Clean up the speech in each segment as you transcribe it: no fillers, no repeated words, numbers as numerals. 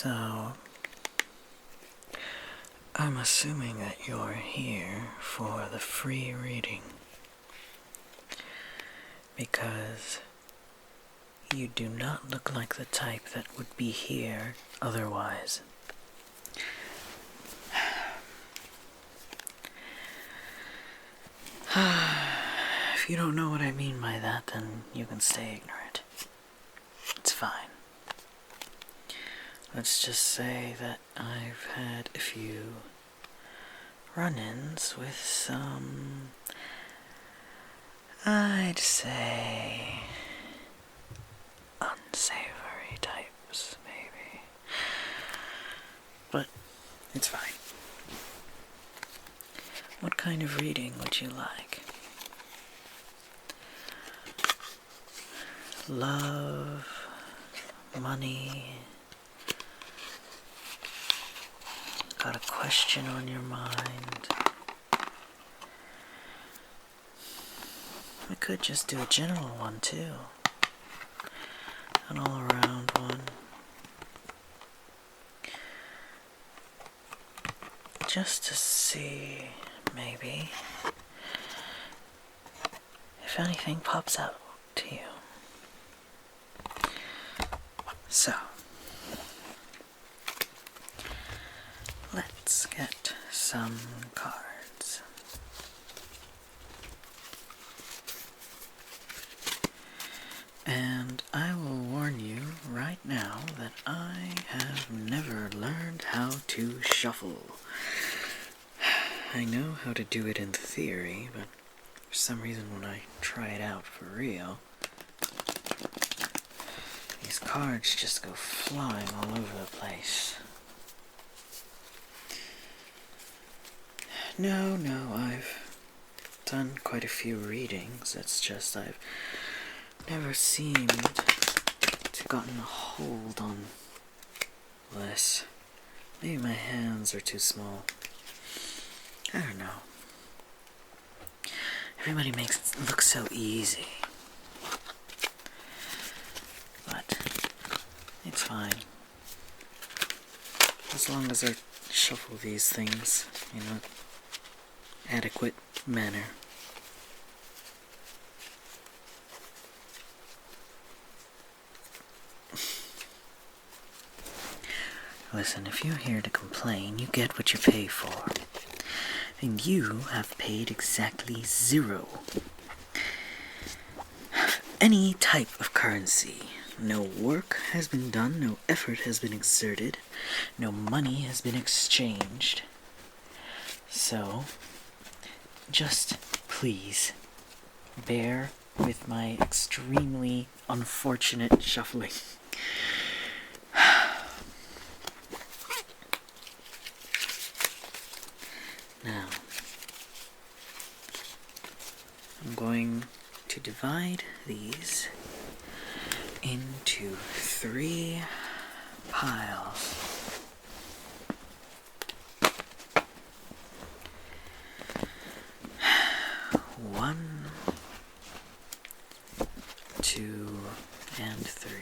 So, I'm assuming that you're here for the free reading, because you do not look like the type that would be here otherwise. If you don't know what I mean by that, then you can stay ignorant. It's fine. Let's just say that I've had a few run-ins with some, I'd say, unsavory types, maybe. But it's fine. What kind of reading would you like? Love, money, got a question on your mind? We could just do a general one too, an all-around one. Just to see, maybe, if anything pops out to you. So, let's get some cards. And I will warn you right now that I have never learned how to shuffle. I know how to do it in theory, but for some reason when I try it out for real, these cards just go flying all over the place. No, I've done quite a few readings. It's just I've never seemed to gotten a hold on this. Maybe my hands are too small. I don't know. Everybody makes it look so easy. But it's fine. As long as I shuffle these things in an adequate manner. Listen, if you're here to complain, you get what you pay for. And you have paid exactly 0 of any type of currency. No work has been done, no effort has been exerted, no money has been exchanged. So, just please bear with my extremely unfortunate shuffling. Now, I'm going to divide these into 3 piles. One, 2, and 3.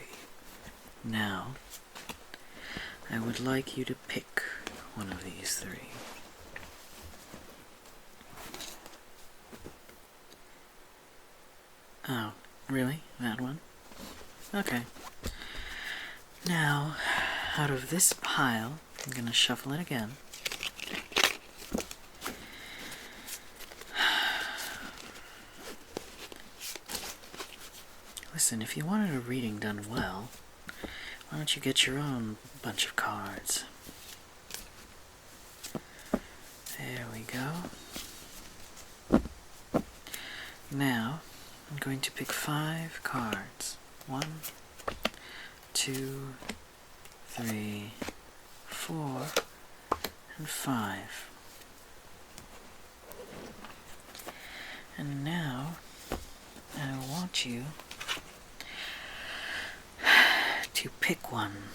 Now, I would like you to pick one of these 3. Oh, really? That one? Okay. Now, out of this pile, I'm gonna shuffle it again. Listen, if you wanted a reading done well, why don't you get your own bunch of cards? There we go. Now, I'm going to pick 5 cards. 1, 2, 3, 4, and 5. And now, I want you to pick one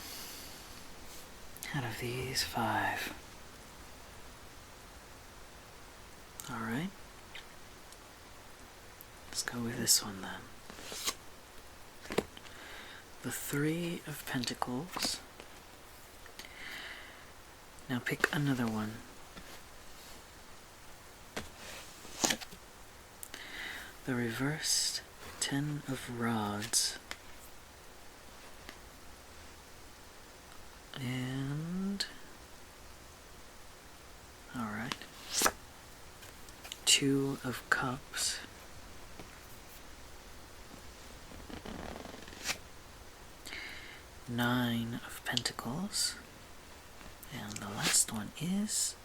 out of these 5. Alright? Let's go with this one then. The 3 of Pentacles, Now pick another one. The reversed 10 of rods. And... alright. 2 of cups. Nine of pentacles. And the last one is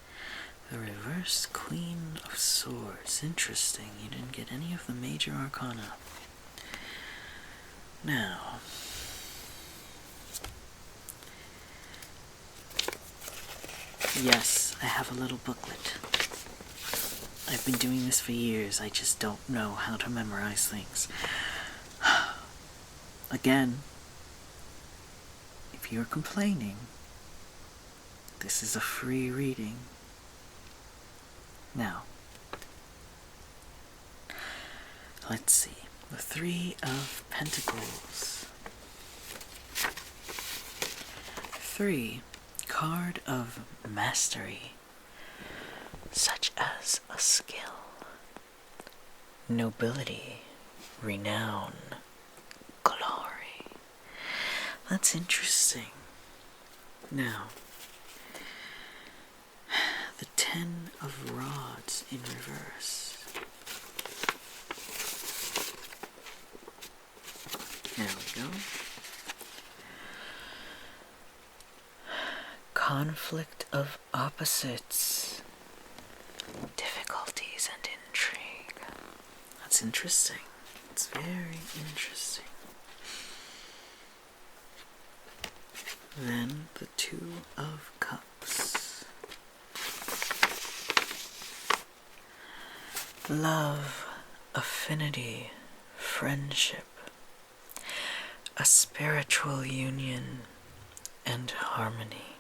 the reversed Queen of Swords. Interesting, you didn't get any of the major arcana. Now, yes, I have a little booklet. I've been doing this for years, I just don't know how to memorize things. Again, if you're complaining, this is a free reading. Now, let's see. The 3 of Pentacles. 3, card of mastery, such as a skill, nobility, renown, glory. That's interesting. Now, the 10 of rods in reverse. There we go. Conflict of opposites, difficulties and intrigue. That's interesting. It's very interesting. Then the 2 of cups. Love, affinity, friendship, a spiritual union, and harmony.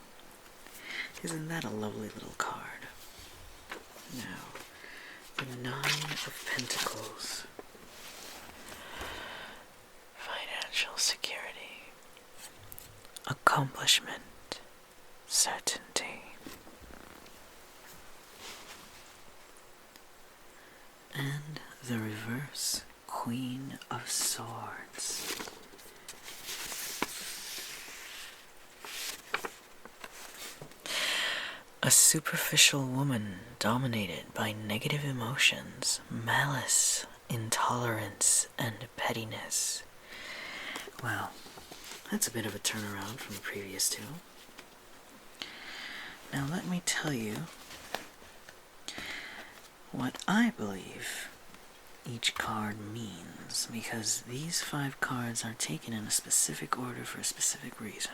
Isn't that a lovely little card? Now, the 9 of Pentacles. Financial security, accomplishment, certainty. And the reverse Queen of Swords. A superficial woman dominated by negative emotions, malice, intolerance, and pettiness. Well, that's a bit of a turnaround from the previous 2. Now let me tell you what I believe each card means, because these 5 cards are taken in a specific order for a specific reason.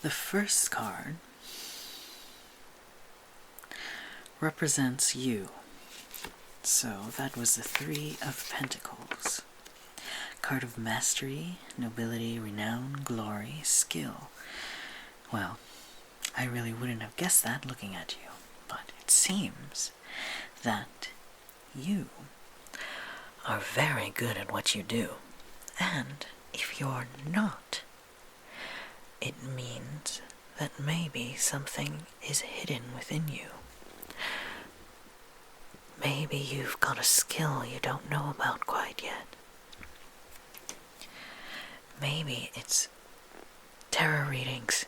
The first card represents you. So that was the 3 of Pentacles. Card of mastery, nobility, renown, glory, skill. Well, I really wouldn't have guessed that looking at you, but it seems that you are very good at what you do. And if you're not, it means that maybe something is hidden within you. Maybe you've got a skill you don't know about quite yet. Maybe it's tarot readings,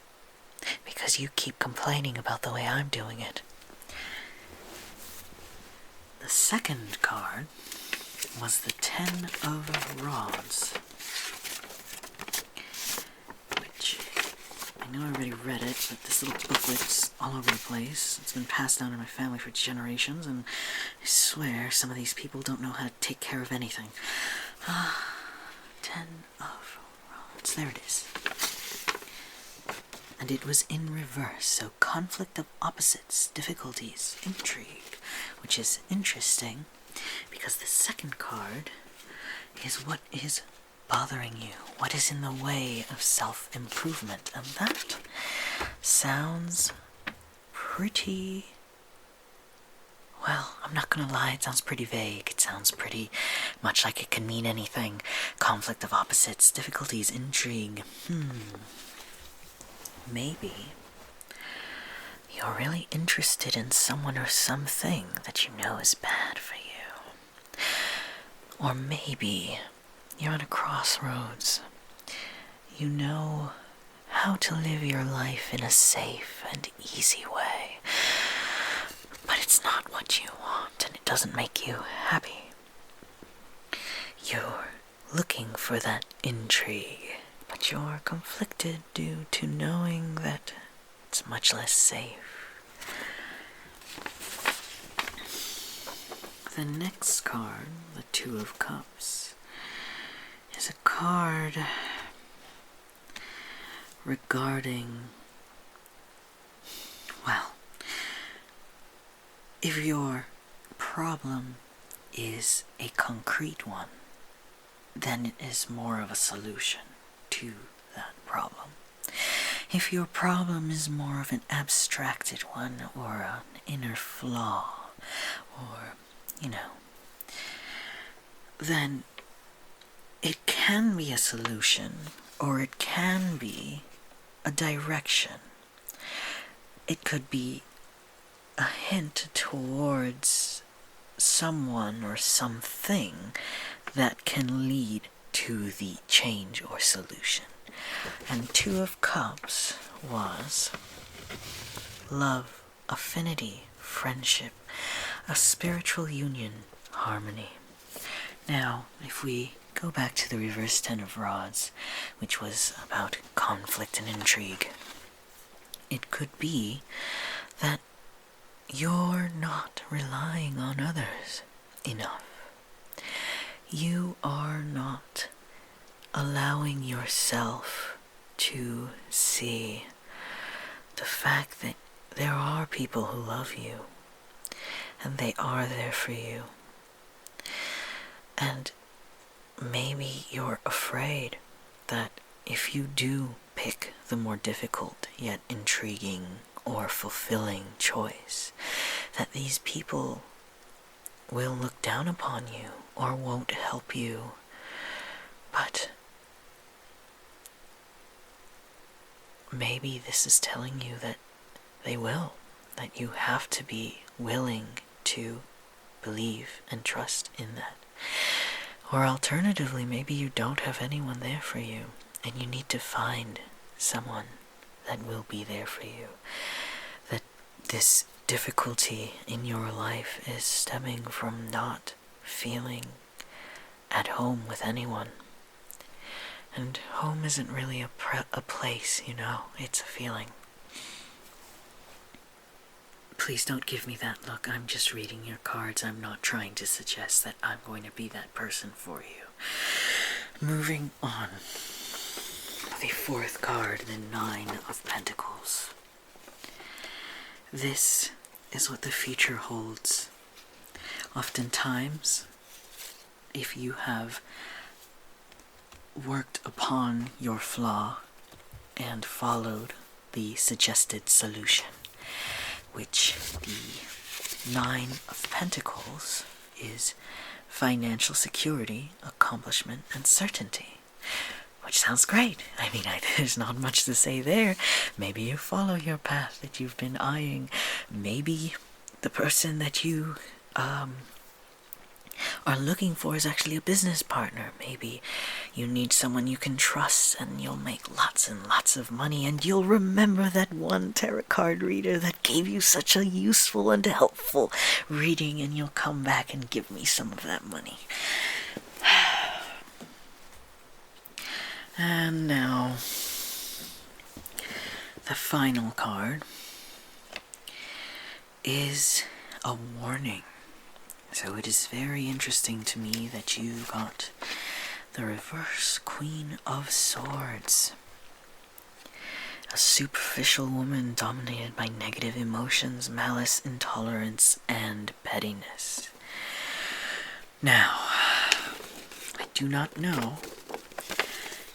because you keep complaining about the way I'm doing it. The second card was the 10 of Rods, which I know I already read it, but this little booklet's all over the place. It's been passed down in my family for generations, and I swear some of these people don't know how to take care of anything. 10 of Rods, there it is. And it was in reverse, so conflict of opposites, difficulties, intrigue, which is interesting, because the second card is what is bothering you, what is in the way of self-improvement, and that sounds pretty, well, I'm not gonna lie, it sounds pretty vague. It sounds pretty much like it can mean anything. Conflict of opposites, difficulties, intrigue. maybe you're really interested in someone or something that you know is bad for you. Or maybe you're at a crossroads. You know how to live your life in a safe and easy way, but it's not what you want and it doesn't make you happy. You're looking for that intrigue, but you're conflicted due to knowing that it's much less safe. The next card, the Two of Cups, is a card regarding, well, if your problem is a concrete one, then it is more of a solution to that problem. If your problem is more of an abstracted one or an inner flaw or, then it can be a solution or it can be a direction. It could be a hint towards someone or something that can lead to the change or solution. And Two of Cups was love, affinity, friendship, a spiritual union, harmony. Now, if we go back to the reverse Ten of Rods, which was about conflict and intrigue, it could be that you're not relying on others enough. You are not allowing yourself to see the fact that there are people who love you and they are there for you. And maybe you're afraid that if you do pick the more difficult yet intriguing or fulfilling choice, that these people will look down upon you or won't help you. But maybe this is telling you that they will, that you have to be willing to believe and trust in that. Or alternatively, maybe you don't have anyone there for you, and you need to find someone that will be there for you. That this difficulty in your life is stemming from not feeling at home with anyone. And home isn't really a place, it's a feeling. Please don't give me that look. I'm just reading your cards. I'm not trying to suggest that I'm going to be that person for you. Moving on. The fourth card, the Nine of Pentacles. This is what the future holds. Oftentimes, if you have worked upon your flaw and followed the suggested solution, which the Nine of Pentacles is financial security, accomplishment, and certainty. Which sounds great. I mean, there's not much to say there. Maybe you follow your path that you've been eyeing. Maybe the person that you are looking for is actually a business partner. Maybe you need someone you can trust and you'll make lots and lots of money, and you'll remember that one tarot card reader that gave you such a useful and helpful reading, and you'll come back and give me some of that money. And now, the final card is a warning. So it is very interesting to me that you got the reverse Queen of Swords. A superficial woman dominated by negative emotions, malice, intolerance, and pettiness. Now, I do not know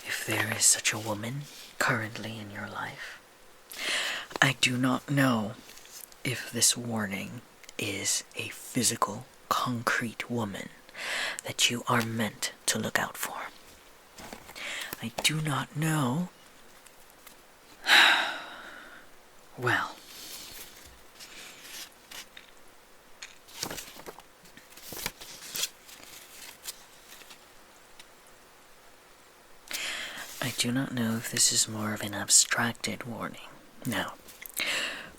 if there is such a woman currently in your life. I do not know if this warning is a physical, concrete woman that you are meant to look out for. I do not know Well, I do not know if this is more of an abstracted warning. Now,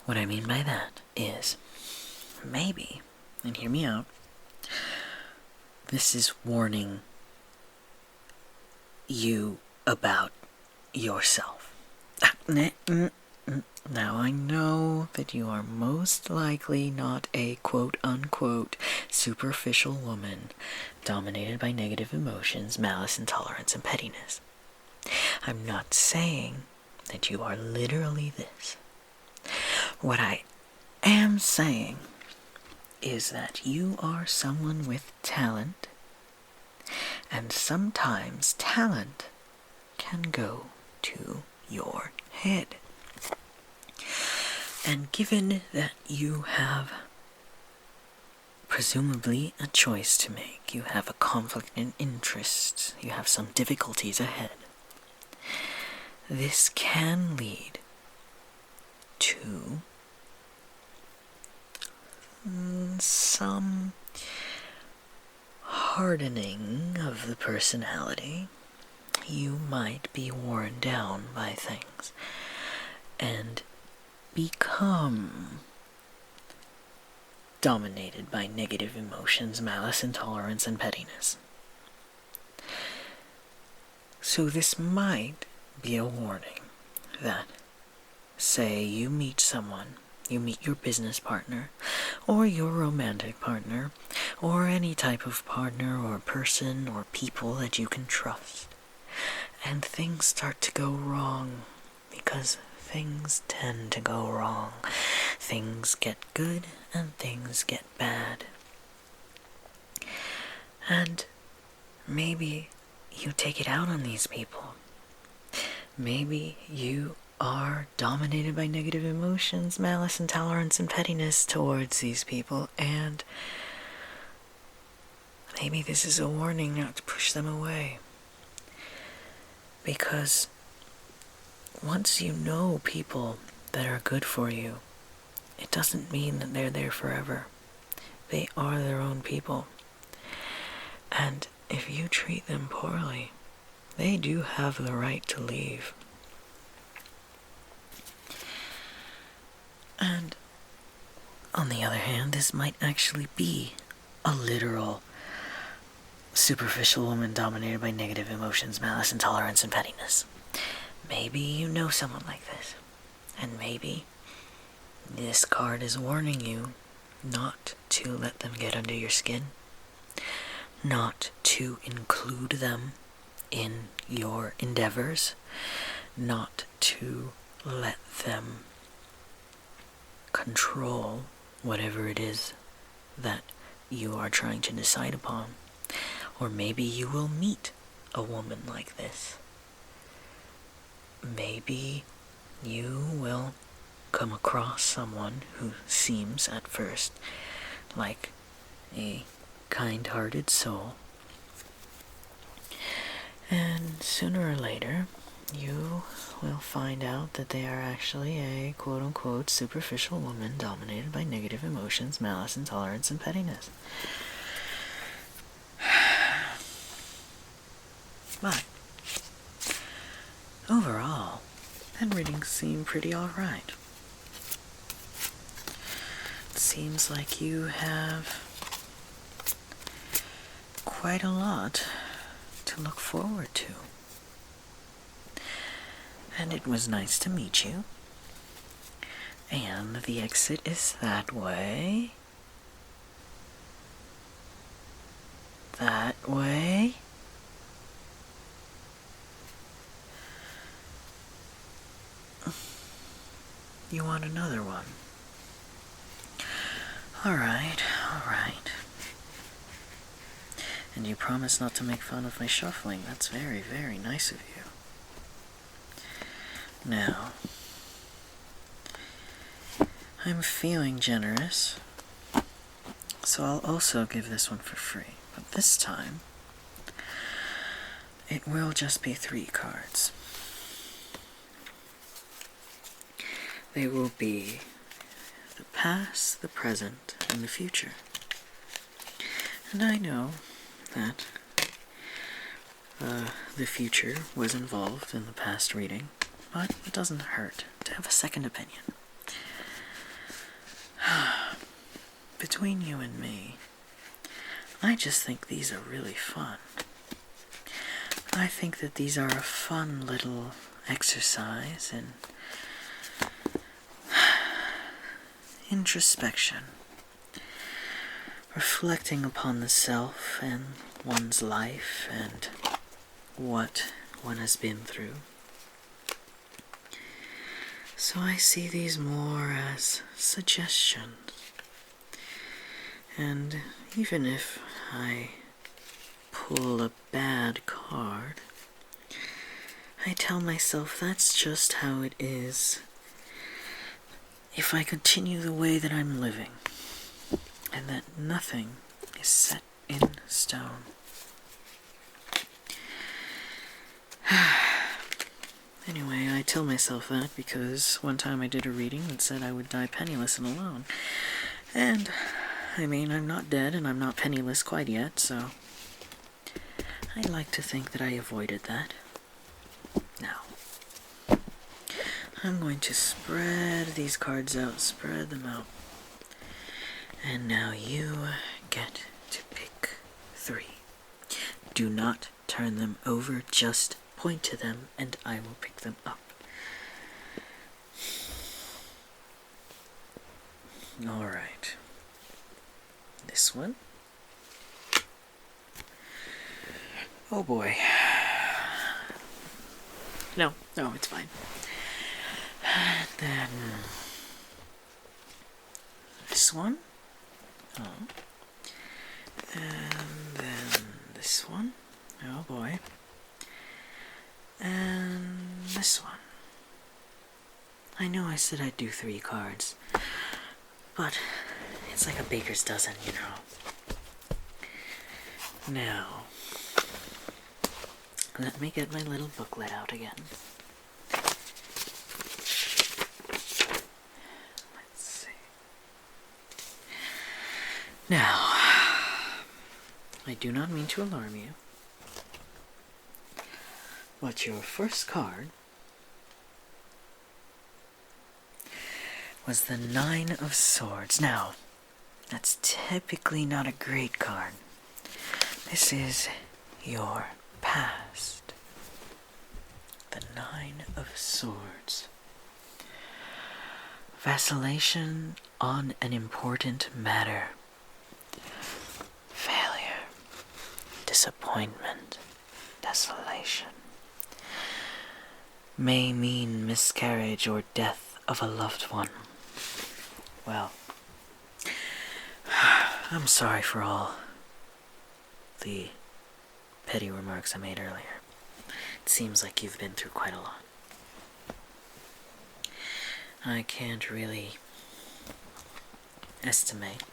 what I mean by that is, maybe, and hear me out, this is warning you about yourself. Now, I know that you are most likely not a quote-unquote superficial woman dominated by negative emotions, malice, intolerance, and pettiness. I'm not saying that you are literally this. What I am saying is that you are someone with talent, and sometimes talent can go to your head. And given that you have presumably a choice to make, you have a conflict in interests, you have some difficulties ahead, this can lead to some hardening of the personality. You might be worn down by things and become dominated by negative emotions, malice, intolerance, and pettiness. So this might be a warning that, say you meet someone, you meet your business partner, or your romantic partner, or any type of partner or person or people that you can trust, and things start to go wrong, because things tend to go wrong. Things get good and things get bad. And maybe you take it out on these people. Maybe you are dominated by negative emotions, malice, intolerance, and pettiness towards these people, and maybe this is a warning not to push them away. Because once you know people that are good for you, it doesn't mean that they're there forever. They are their own people. And if you treat them poorly, they do have the right to leave. And on the other hand, this might actually be a literal superficial woman dominated by negative emotions, malice, intolerance, and pettiness. Maybe you know someone like this, and maybe this card is warning you not to let them get under your skin, not to include them in your endeavors, not to let them control whatever it is that you are trying to decide upon. Or maybe you will meet a woman like this. Maybe you will come across someone who seems at first like a kind-hearted soul, and sooner or later you will find out that they are actually a quote-unquote superficial woman dominated by negative emotions, malice, intolerance, and pettiness. But overall, that reading seemed pretty alright. It seems like you have quite a lot to look forward to. And it was nice to meet you. And the exit is that way. That way. You want another one? Alright. And you promise not to make fun of my shuffling. That's very, very nice of you. Now, I'm feeling generous, so I'll also give this one for free. But this time, it will just be 3 cards. They will be the past, the present, and the future. And I know that the future was involved in the past reading, but it doesn't hurt to have a second opinion. Between you and me, I just think these are really fun. I think that these are a fun little exercise in introspection, reflecting upon the self and one's life and what one has been through. So I see these more as suggestions. And even if I pull a bad card, I tell myself that's just how it is if I continue the way that I'm living, and that nothing is set in stone. Anyway, I tell myself that because one time I did a reading that said I would die penniless and alone. And, I mean, I'm not dead and I'm not penniless quite yet, so I like to think that I avoided that. Now, I'm going to spread these cards out, spread them out. And now you get to pick 3. Do not turn them over, just point to them and I will pick them up. Alright. This one. Oh boy. No, it's fine. And then this one. Oh. And then this one. Oh boy. And this one. I know I said I'd do 3 cards, but it's like a baker's dozen, you know. Now, let me get my little booklet out again. Let's see. Now, I do not mean to alarm you, but your first card was the 9 of Swords. Now, that's typically not a great card. This is your past. The 9 of Swords. Vacillation on an important matter. Failure. Disappointment. Desolation. May mean miscarriage or death of a loved one. Well, I'm sorry for all the petty remarks I made earlier. It seems like you've been through quite a lot. I can't really estimate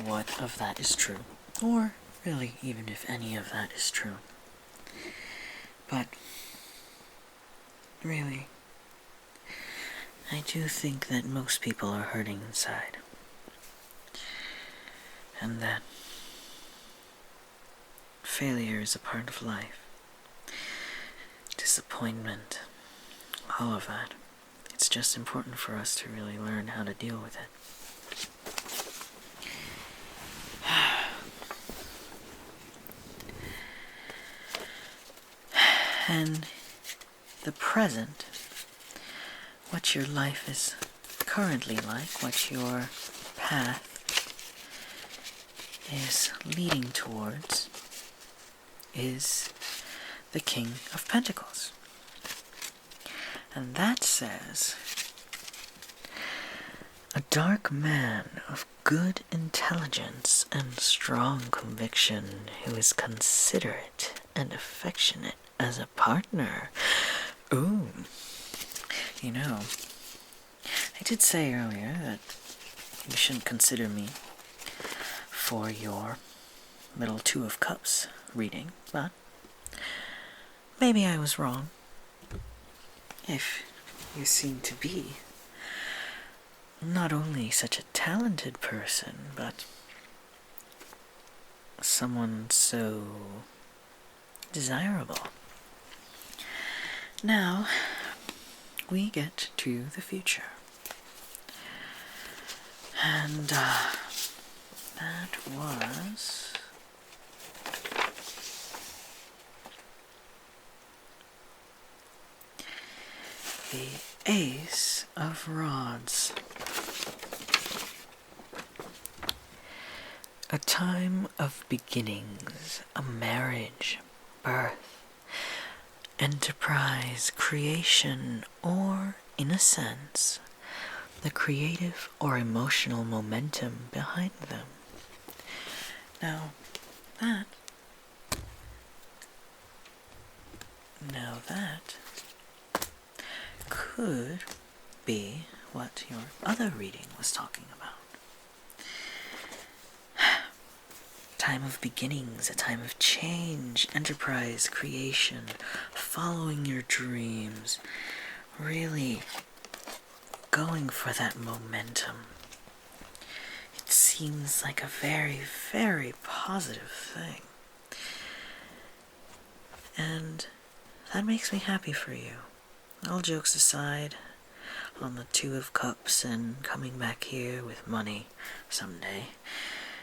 what of that is true, or really even if any of that is true. But really, I do think that most people are hurting inside. And that failure is a part of life. Disappointment, all of that. It's just important for us to really learn how to deal with it. And the present, what your life is currently like, what your path is leading towards, is the King of Pentacles. And that says, a dark man of good intelligence and strong conviction who is considerate and affectionate as a partner. Ooh. You know, I did say earlier that you shouldn't consider me for your little 2 of Cups reading, but maybe I was wrong. If you seem to be not only such a talented person, but someone so desirable. Now, we get to the future. And, that was... the Ace of Rods. A time of beginnings, a marriage, birth, enterprise, creation, or, in a sense, the creative or emotional momentum behind them. Now that could be what your other reading was talking about. Time of beginnings, a time of change, enterprise, creation, following your dreams, really going for that momentum. It seems like a very, very positive thing. And that makes me happy for you. All jokes aside, on the Two of Cups and coming back here with money someday,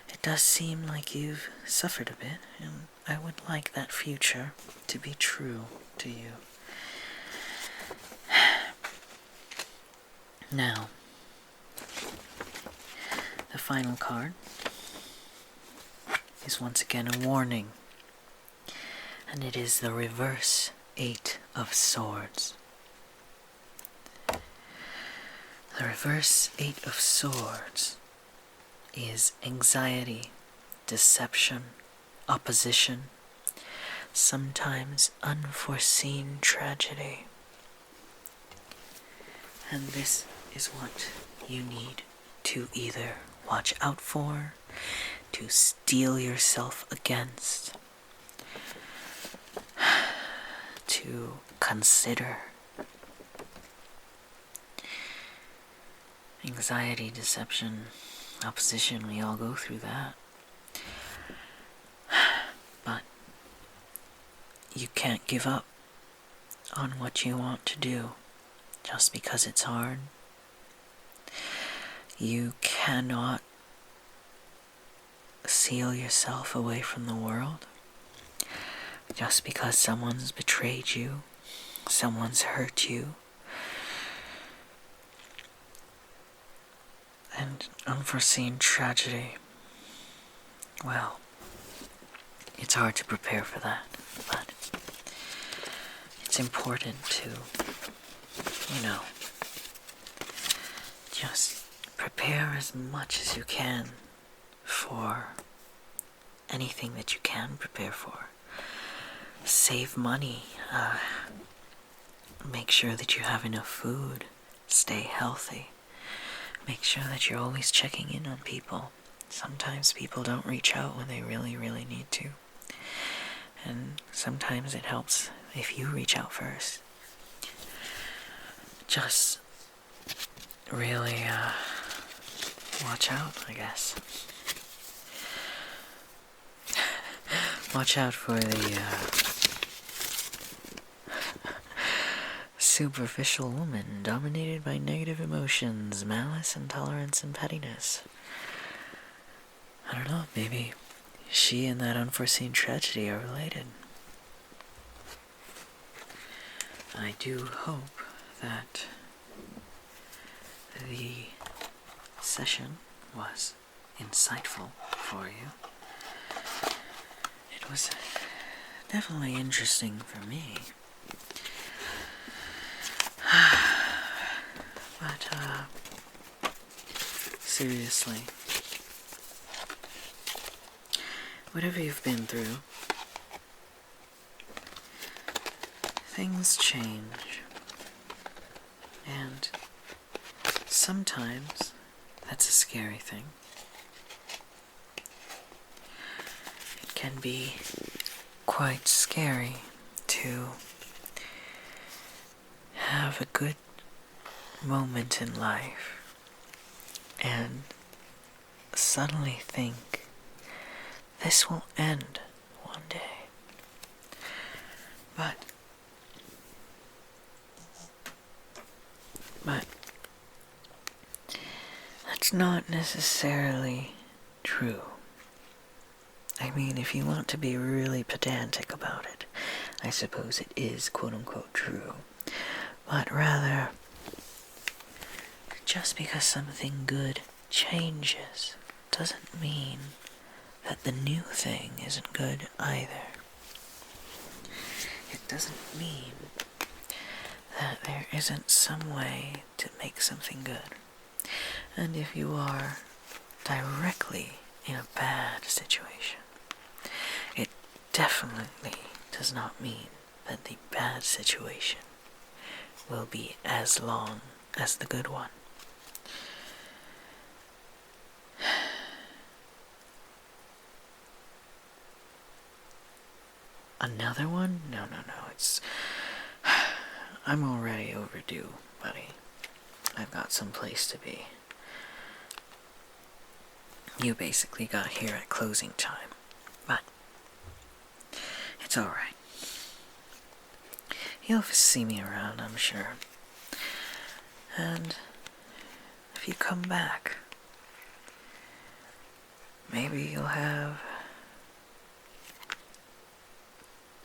it does seem like you've suffered a bit, and I would like that future to be true to you. Now, the final card is once again a warning, and it is the reverse 8 of Swords. The reverse 8 of Swords is anxiety, deception, opposition, sometimes unforeseen tragedy. And this is what you need to either watch out for, to steel yourself against, to consider. Anxiety, deception, opposition, we all go through that. But you can't give up on what you want to do just because it's hard. You cannot seal yourself away from the world just because someone's betrayed you, someone's hurt you, and unforeseen tragedy. Well, it's hard to prepare for that, but it's important to, just prepare as much as you can for anything that you can prepare for. Save money, make sure that you have enough food, stay healthy. Make sure that you're always checking in on people. Sometimes people don't reach out when they really, really need to. And sometimes it helps if you reach out first. Just really watch out, I guess. Watch out for the superficial woman dominated by negative emotions, malice, intolerance, and pettiness. I don't know, maybe she and that unforeseen tragedy are related. I do hope that the session was insightful for you. It was definitely interesting for me. But, seriously, whatever you've been through, things change, and sometimes that's a scary thing. It can be quite scary to have a good moment in life and suddenly think, this will end one day. But that's not necessarily true. I mean, if you want to be really pedantic about it, I suppose it is quote-unquote true. But rather, just because something good changes doesn't mean that the new thing isn't good either. It doesn't mean that there isn't some way to make something good. And if you are directly in a bad situation, it definitely does not mean that the bad situation will be as long as the good one. Another one? No, it's... I'm already overdue, buddy. I've got some place to be. You basically got here at closing time, but it's alright. You'll see me around, I'm sure. And if you come back, maybe you'll have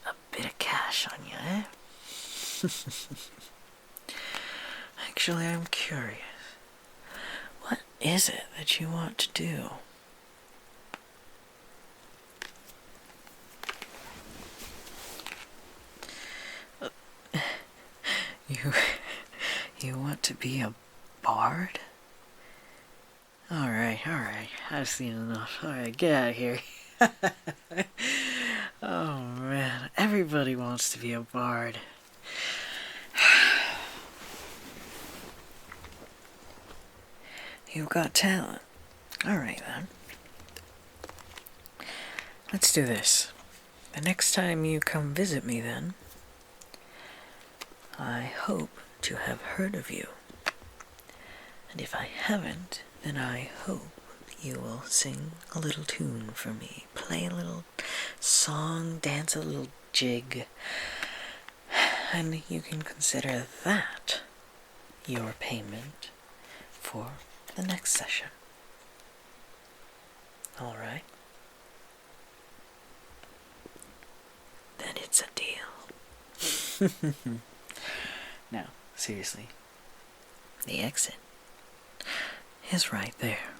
a bit of cash on you, eh? Actually, I'm curious. What is it that you want to do? You want to be a bard? Alright, I've seen enough. Alright, get out of here. Oh man, everybody wants to be a bard. You've got talent. Alright then. Let's do this. The next time you come visit me then, I hope to have heard of you. And if I haven't, then I hope you will sing a little tune for me, play a little song, dance a little jig, and you can consider that your payment for the next session. Alright? Then it's a deal. Now, seriously, the exit is right there.